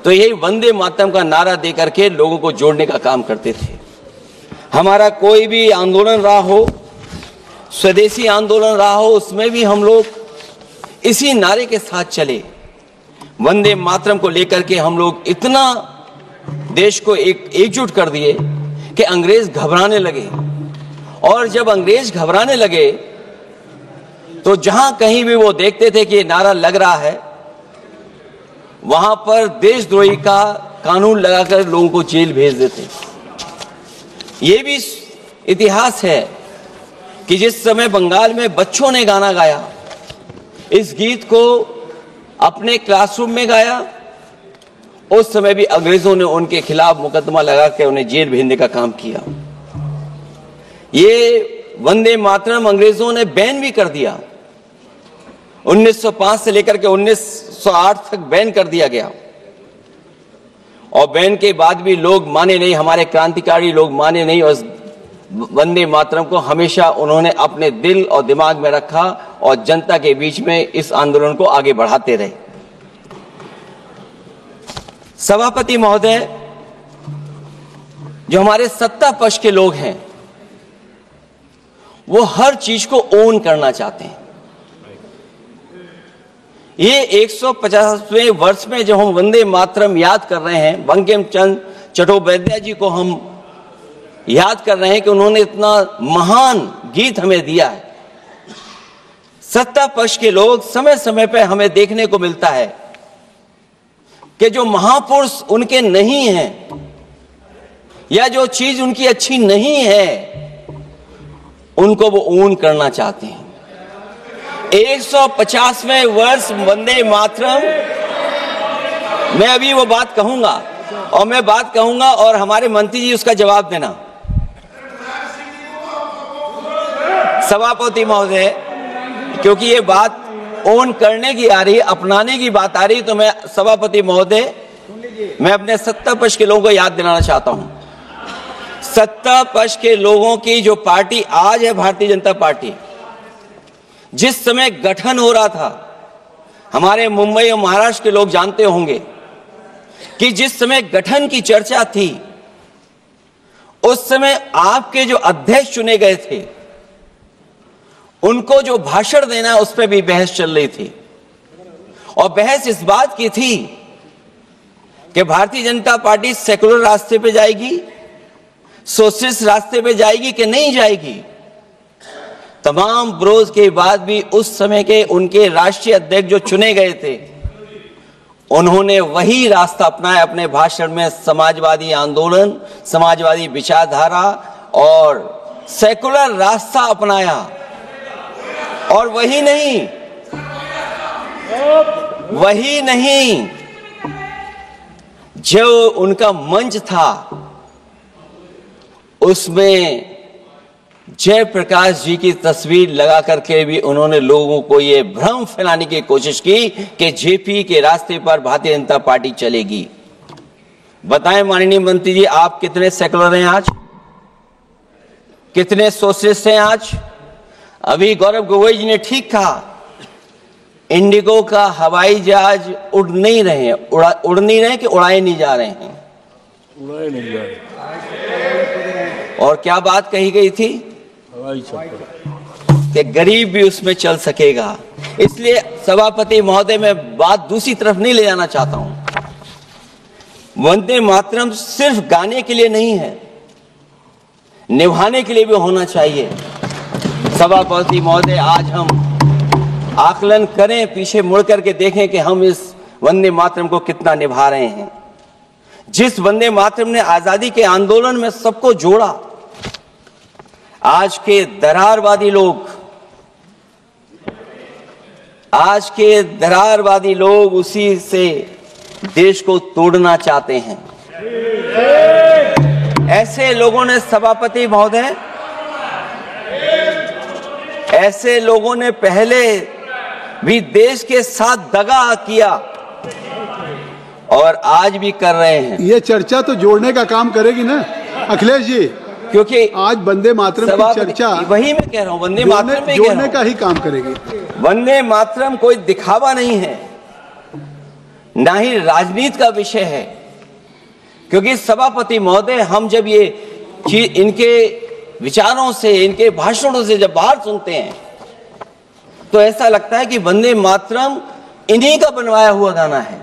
तो यही वंदे मातरम का नारा दे करके लोगों को जोड़ने का काम करते थे। हमारा कोई भी आंदोलन रहा हो, स्वदेशी आंदोलन रहा हो, उसमें भी हम लोग इसी नारे के साथ चले। वंदे मातरम को लेकर के हम लोग इतना देश को एकजुट कर दिए कि अंग्रेज घबराने लगे। और जब अंग्रेज घबराने लगे तो जहां कहीं भी वो देखते थे कि ये नारा लग रहा है, वहां पर देशद्रोही का कानून लगाकर लोगों को जेल भेज देते। ये भी इतिहास है कि जिस समय बंगाल में बच्चों ने गाना गाया, इस गीत को अपने क्लासरूम में गाया, उस समय भी अंग्रेजों ने उनके खिलाफ मुकदमा लगा के उन्हें जेल भेजने का काम किया। ये वंदे मातरम अंग्रेजों ने बैन भी कर दिया। 1905 से लेकर के 1908 तक बैन कर दिया गया। और बैन के बाद भी लोग माने नहीं, हमारे क्रांतिकारी लोग माने नहीं, और वंदे मातरम को हमेशा उन्होंने अपने दिल और दिमाग में रखा और जनता के बीच में इस आंदोलन को आगे बढ़ाते रहे। सभापति महोदय, जो हमारे सत्ता पक्ष के लोग हैं वो हर चीज को ओन करना चाहते हैं। ये 150वें वर्ष में जब हम वंदे मातरम याद कर रहे हैं, बंकिम चंद्र चट्टोपाध्याय जी को हम याद कर रहे हैं कि उन्होंने इतना महान गीत हमें दिया है। सत्ता पक्ष के लोग समय समय पर हमें देखने को मिलता है कि जो महापुरुष उनके नहीं हैं या जो चीज उनकी अच्छी नहीं है, उनको वो ओन करना चाहते हैं। 150वें वर्ष वंदे मातरम, मैं अभी वो बात कहूंगा और मैं बात कहूंगा और हमारे मंत्री जी उसका जवाब देना। सभापति महोदय, क्योंकि ये बात ओन करने की आ रही, अपनाने की बात आ रही, तो मैं सभापति महोदय, मैं अपने सत्ता पक्ष के लोगों को याद दिलाना चाहता हूं। सत्ता पक्ष के लोगों की जो पार्टी आज है, भारतीय जनता पार्टी, जिस समय गठन हो रहा था, हमारे मुंबई और महाराष्ट्र के लोग जानते होंगे कि जिस समय गठन की चर्चा थी, उस समय आपके जो अध्यक्ष चुने गए थे, उनको जो भाषण देना है उस पर भी बहस चल रही थी। और बहस इस बात की थी कि भारतीय जनता पार्टी सेकुलर रास्ते पे जाएगी, सोशलिस्ट रास्ते पे जाएगी कि नहीं जाएगी। तमाम विरोध के बाद भी उस समय के उनके राष्ट्रीय अध्यक्ष जो चुने गए थे, उन्होंने वही रास्ता अपनाया अपने भाषण में। समाजवादी आंदोलन, समाजवादी विचारधारा और सेकुलर रास्ता अपनाया। और वही नहीं, जो उनका मंच था उसमें जयप्रकाश जी की तस्वीर लगा करके भी उन्होंने लोगों को ये भ्रम फैलाने की कोशिश की कि जेपी के रास्ते पर भारतीय जनता पार्टी चलेगी। बताएं माननीय मंत्री जी, आप कितने सेकुलर हैं आज, कितने सोशलिस्ट हैं आज? अभी गौरव गोगोई जी ने ठीक कहा, इंडिगो का हवाई जहाज उड़ नहीं रहे कि उड़ाए नहीं जा रहे हैं? उड़ाए नहीं जा रहे। और क्या बात कही गई थी कि गरीब भी उसमें चल सकेगा। इसलिए सभापति महोदय, मैं बात दूसरी तरफ नहीं ले जाना चाहता हूं। वंदे मातरम सिर्फ गाने के लिए नहीं है, निभाने के लिए भी होना चाहिए। सभापति महोदय, आज हम आकलन करें, पीछे मुड़ करके देखें कि हम इस वंदे मातरम को कितना निभा रहे हैं। जिस वंदे मातरम ने आजादी के आंदोलन में सबको जोड़ा, आज के दरारवादी लोग उसी से देश को तोड़ना चाहते हैं। ऐसे लोगों ने, सभापति महोदय, ऐसे लोगों ने पहले भी देश के साथ दगा किया और आज भी कर रहे हैं। ये चर्चा तो जोड़ने का काम करेगी ना अखिलेश जी, क्योंकि आज वंदे मातरम की चर्चा, वही मैं कह रहा हूं, वंदे मातरम में जोड़ने का ही काम करेगी। वंदे मातरम कोई दिखावा नहीं है। ना ही राजनीति का विषय है, क्योंकि सभापति महोदय, हम जब ये इनके विचारों से, इनके भाषणों से जब बाहर सुनते हैं तो ऐसा लगता है कि वंदे मातरम इन्हीं का बनवाया हुआ गाना है।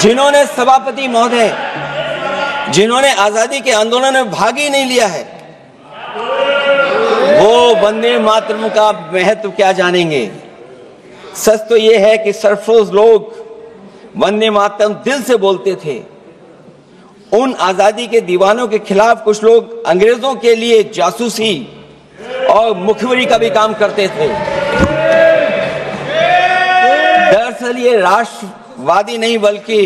जिन्होंने सभापति महोदय, जिन्होंने आजादी के आंदोलन में भाग ही नहीं लिया है, वो वंदे मातरम का महत्व क्या जानेंगे। सच तो ये है कि सरफरोश लोग वंदे मातरम दिल से बोलते थे। उन आजादी के दीवानों के खिलाफ कुछ लोग अंग्रेजों के लिए जासूसी और मुखबिरी का भी काम करते थे। दरअसल ये राष्ट्रवादी नहीं बल्कि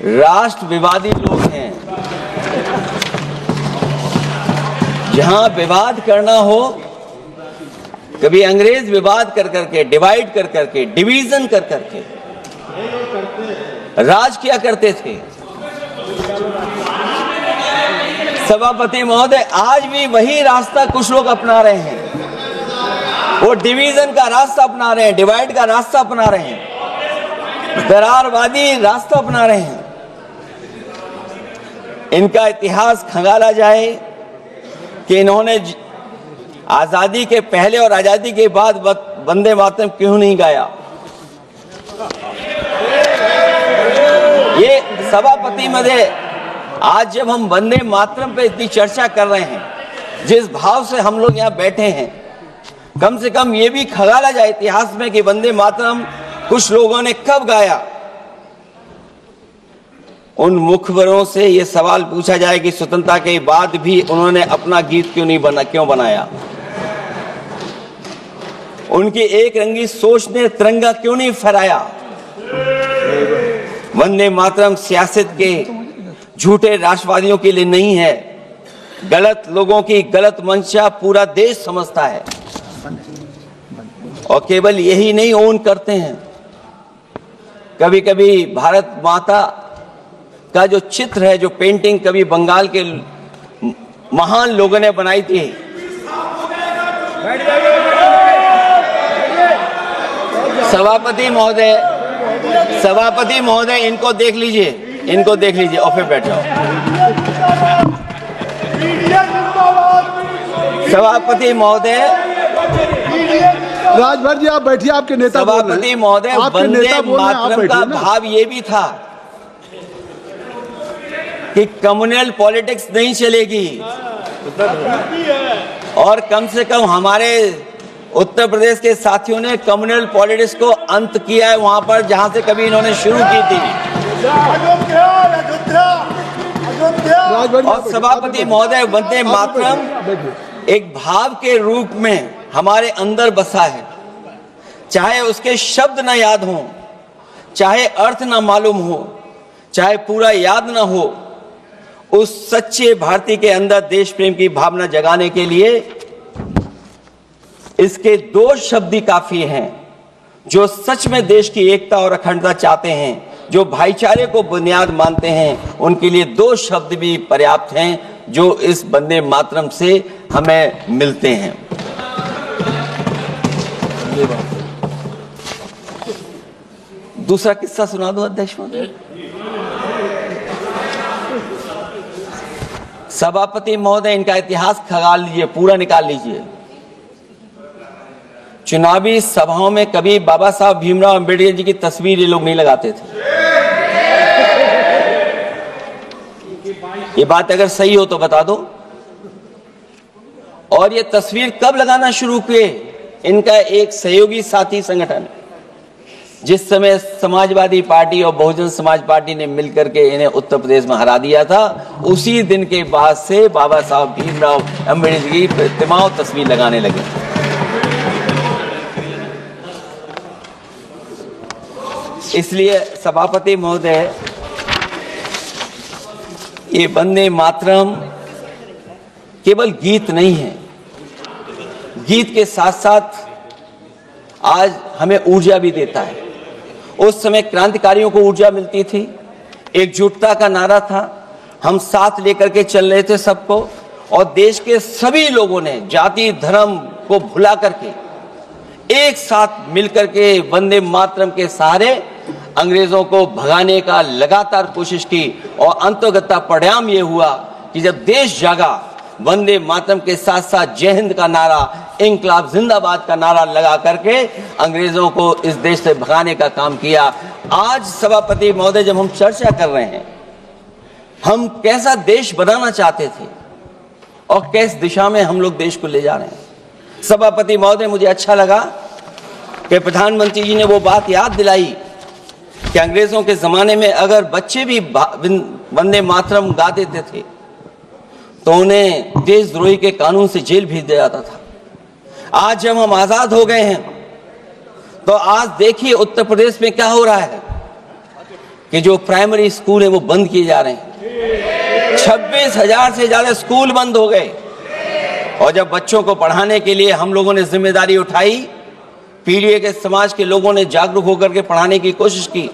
राष्ट्र विवादी लोग हैं। जहां विवाद करना हो, कभी अंग्रेज विवाद कर करके, डिवाइड कर करके, डिवीजन कर करके राज किया करते थे। सभापति महोदय, आज भी वही रास्ता कुछ लोग अपना रहे हैं। वो डिवीजन का रास्ता अपना रहे हैं, डिवाइड का रास्ता अपना रहे हैं, दरारवादी रास्ता अपना रहे हैं। इनका इतिहास खंगाला जाए कि इन्होंने आजादी के पहले और आजादी के बाद वंदे मातरम क्यों नहीं गाया। ये सभापति महोदय, आज जब हम वंदे मातरम पे इतनी चर्चा कर रहे हैं, जिस भाव से हम लोग यहाँ बैठे हैं, कम से कम ये भी खंगाला जाए इतिहास में कि वंदे मातरम कुछ लोगों ने कब गाया। उन मुखबरों से ये सवाल पूछा जाए कि स्वतंत्रता के बाद भी उन्होंने अपना गीत क्यों बनाया। उनकी एक रंगी सोच ने तिरंगा क्यों नहीं फहराया। वंदे मातरम सियासत के झूठे राष्ट्रवादियों के लिए नहीं है। गलत लोगों की गलत मंशा पूरा देश समझता है और केवल यही नहीं ओन करते हैं। कभी कभी भारत माता का जो चित्र है, जो पेंटिंग कभी बंगाल के महान लोगों ने बनाई थी, सभापति महोदय इनको देख लीजिए, इनको देख लीजिए और फिर बैठ जाओ। सभापति महोदय, राजभर जी आप बैठिए, आपके नेता सभापति महोदय, वंदे मातरम का भाव ये भी था कि कम्युनल पॉलिटिक्स नहीं चलेगी और कम से कम हमारे उत्तर प्रदेश के साथियों ने कम्युनल पॉलिटिक्स को अंत किया है वहां पर जहां से कभी इन्होंने शुरू की थी। और सभापति महोदय, वंदे मातरम एक भाव के रूप में हमारे अंदर बसा है। चाहे उसके शब्द ना याद हो, चाहे अर्थ ना मालूम हो, चाहे पूरा याद ना हो, उस सच्चे भारतीय के अंदर देश प्रेम की भावना जगाने के लिए इसके दो शब्द ही काफी हैं। जो सच में देश की एकता और अखंडता चाहते हैं, जो भाईचारे को बुनियाद मानते हैं, उनके लिए दो शब्द भी पर्याप्त हैं जो इस वंदे मातरम से हमें मिलते हैं। दूसरा किस्सा सुना दो अध्यक्ष महोदय। सभापति महोदय, इनका इतिहास खंगाल लीजिए, पूरा निकाल लीजिए। चुनावी सभाओं में कभी बाबा साहब भीमराव अंबेडकर जी की तस्वीर ये लोग नहीं लगाते थे। ये बात अगर सही हो तो बता दो। और ये तस्वीर कब लगाना शुरू किए? इनका एक सहयोगी साथी संगठन, जिस समय समाजवादी पार्टी और बहुजन समाज पार्टी ने मिलकर के इन्हें उत्तर प्रदेश में हरा दिया था, उसी दिन के बाद से बाबा साहब भीमराव अंबेडकर की प्रतिमा और तस्वीर लगाने लगे। इसलिए सभापति महोदय, ये वंदे मातरम केवल गीत नहीं है, गीत के साथ साथ आज हमें ऊर्जा भी देता है। उस समय क्रांतिकारियों को ऊर्जा मिलती थी, एकजुटता का नारा था, हम साथ लेकर के चल रहे थे सबको, और देश के सभी लोगों ने जाति धर्म को भुला करके एक साथ मिलकर के वंदे मातरम के सहारे अंग्रेजों को भगाने का लगातार कोशिश की और अंततः परिणाम ये हुआ कि जब देश जागा, वंदे मातरम के साथ साथ जय हिंद का नारा, इंकलाब जिंदाबाद का नारा लगा करके अंग्रेजों को इस देश से भगाने का काम किया। आज सभापति महोदय, जब हम चर्चा कर रहे हैं, हम कैसा देश बनाना चाहते थे और किस दिशा में हम लोग देश को ले जा रहे हैं। सभापति महोदय, मुझे अच्छा लगा कि प्रधानमंत्री जी ने वो बात याद दिलाई कि अंग्रेजों के जमाने में अगर बच्चे भी वंदे मातरम गा देते थे तो उन्हें देशद्रोही के कानून से जेल भेज दिया जाता था। आज जब हम आजाद हो गए हैं तो आज देखिए उत्तर प्रदेश में क्या हो रहा है कि जो प्राइमरी स्कूल है वो बंद किए जा रहे हैं। 26,000 से ज्यादा स्कूल बंद हो गए। और जब बच्चों को पढ़ाने के लिए हम लोगों ने जिम्मेदारी उठाई, पीढ़ी के समाज के लोगों ने जागरूक होकर के पढ़ाने की कोशिश की,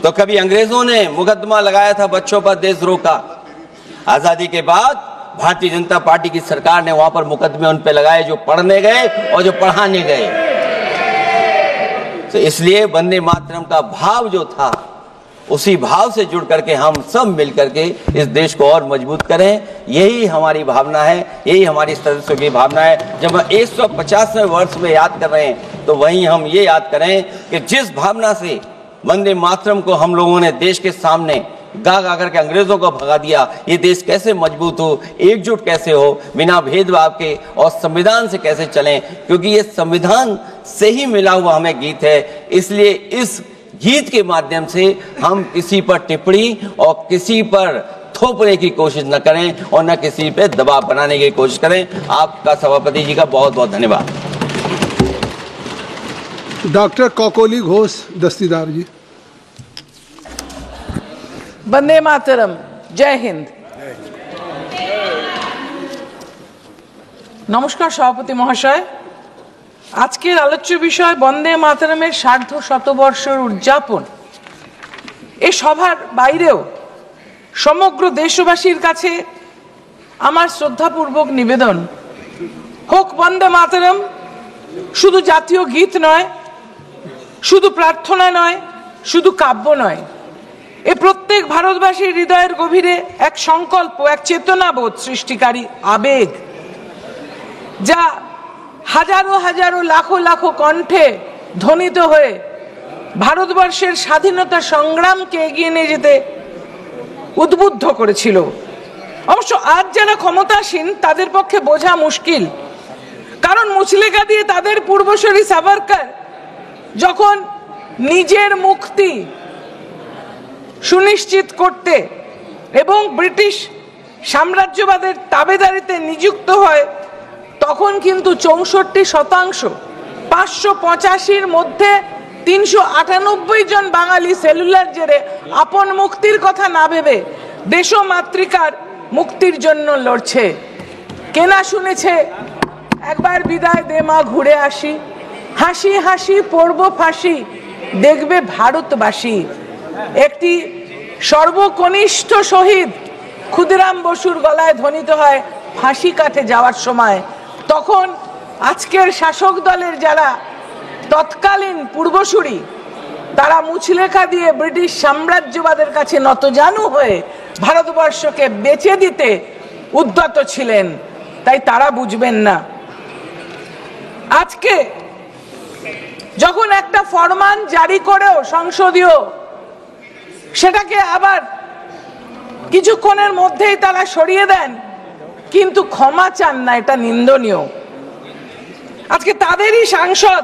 तो कभी अंग्रेजों ने मुकदमा लगाया था बच्चों पर देशद्रोह का। आजादी के बाद भारतीय जनता पार्टी की सरकार ने वहां पर मुकदमे उन पे लगाए जो पढ़ने गए और जो पढ़ाने गए। तो इसलिए वंदे मातरम का भाव जो था, उसी भाव से जुड़ करके हम सब मिल करके इस देश को और मजबूत करें। यही हमारी भावना है, यही हमारी सदस्यों की भावना है। जब हम 150वें वर्ष में याद कर रहे हैं तो वहीं हम ये याद करें कि जिस भावना से वंदे मातरम को हम लोगों ने देश के सामने गा गा करके अंग्रेजों को भगा दिया, ये देश कैसे मजबूत हो, एकजुट कैसे हो, बिना भेदभाव के, और संविधान से कैसे चलें, क्योंकि ये संविधान से ही मिला हुआ हमें गीत है। इसलिए इस गीत के माध्यम से हम किसी पर टिप्पणी और किसी पर थोपने की कोशिश न करें और न किसी पे दबाव बनाने की कोशिश करें। आपका सभापति जी का बहुत बहुत धन्यवाद। डॉक्टर कौकोली घोष दस्तीदार जी। वंदे मातरम, जय हिंद। नमस्कार सभापति মহাশয়, আজকের আলোচ্য বিষয় বন্দে মাতরমের সার্ধ শতবর্ষের উদযাপন। এই সভার বাইরেও সমগ্র দেশবাসীর কাছে আমার শ্রদ্ধাপূর্বক নিবেদন, হোক বন্দে মাতরম শুধু জাতীয় গীত নয়, শুধু প্রার্থনা নয়, শুধু কাব্য নয়, এ প্রত্যেক ভারতবাসীর হৃদয়ের গভীরে এক সংকল্প, এক চেতনাবোধ সৃষ্টিকারী আবেগ, যা হাজারো হাজারো লাখো লাখো কণ্ঠে ধ্বনিত হয়ে ভারতবর্ষের স্বাধীনতা সংগ্রামকে এগিয়ে নিয়ে যেতে উদ্বুদ্ধ করেছিল। অবশ্য আজ যারা ক্ষমতাসীন তাদের পক্ষে বোঝা মুশকিল, কারণ মুচলেকা দিয়ে তাদের পূর্বসূরি সাভারকর যখন নিজের মুক্তি সুনিশ্চিত করতে এবং ব্রিটিশ সাম্রাজ্যবাদের তাবেদারিতে নিযুক্ত হয়, তখন কিন্তু 64% 585-র মধ্যে 398 জন বাঙালি সেলুলার জেরে আপন মুক্তির কথা না ভেবে দেশ মাতৃকার মুক্তির জন্য লড়ছে। কেনা শুনেছে একবার বিদায় দে মা ঘুরে আসি, হাসি হাসি পড়ব ফাঁসি দেখবে ভারতবাসী। একটি সর্বকনিষ্ঠ শহীদ ক্ষুদিরাম বসুর গলায় ধ্বনিত হয় ফাঁসি কাটে যাওয়ার সময়। তখন আজকের শাসক দলের যারা তৎকালীন পূর্বসূরি, তারা মুচলেখা দিয়ে ব্রিটিশ সাম্রাজ্যবাদের কাছে নতজানু হয়ে ভারতবর্ষকে বেচে দিতে উদ্যত ছিলেন, তাই তারা বুঝবেন না। আজকে যখন একটা ফরমান জারি করেও সংসদীয়, সেটাকে আবার কিছুক্ষণের মধ্যেই তারা সরিয়ে দেন, কিন্তু ক্ষমা চান না, এটা নিন্দনীয়। আজকে তাদেরই সাংসদ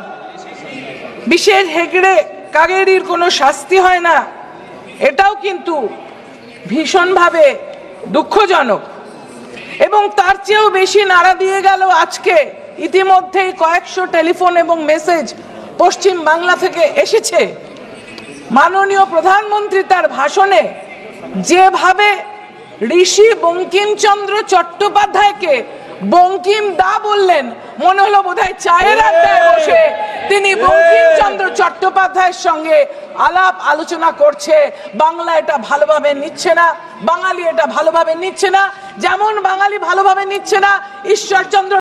বিশেষ হেগড়ে কাগেরির কোনো শাস্তি হয় না, এটাও কিন্তু ভীষণভাবে দুঃখজনক। এবং তার চেয়েও বেশি নাড়া দিয়ে গেল আজকে ইতিমধ্যেই কয়েকশো টেলিফোন এবং মেসেজ পশ্চিম বাংলা থেকে এসেছে। মাননীয় প্রধানমন্ত্রী তার ভাষণে যেভাবে ঋষি বঙ্কিমচন্দ্র চট্টোপাধ্যায়কে বঙ্কিম দা বললেন, মনে হলো বোধহয় চায়ের আড্ডায় বসে তিনি বঙ্কিমচন্দ্র চট্টোপাধ্যায়ের সঙ্গে আলাপ আলোচনা করছে। বাংলা এটা ভালোভাবে নিচ্ছে না, বাঙালি এটা ভালোভাবে নিচ্ছে না, যেমন বাঙালি ভালোভাবে নিচ্ছে না ঈশ্বরচন্দ্র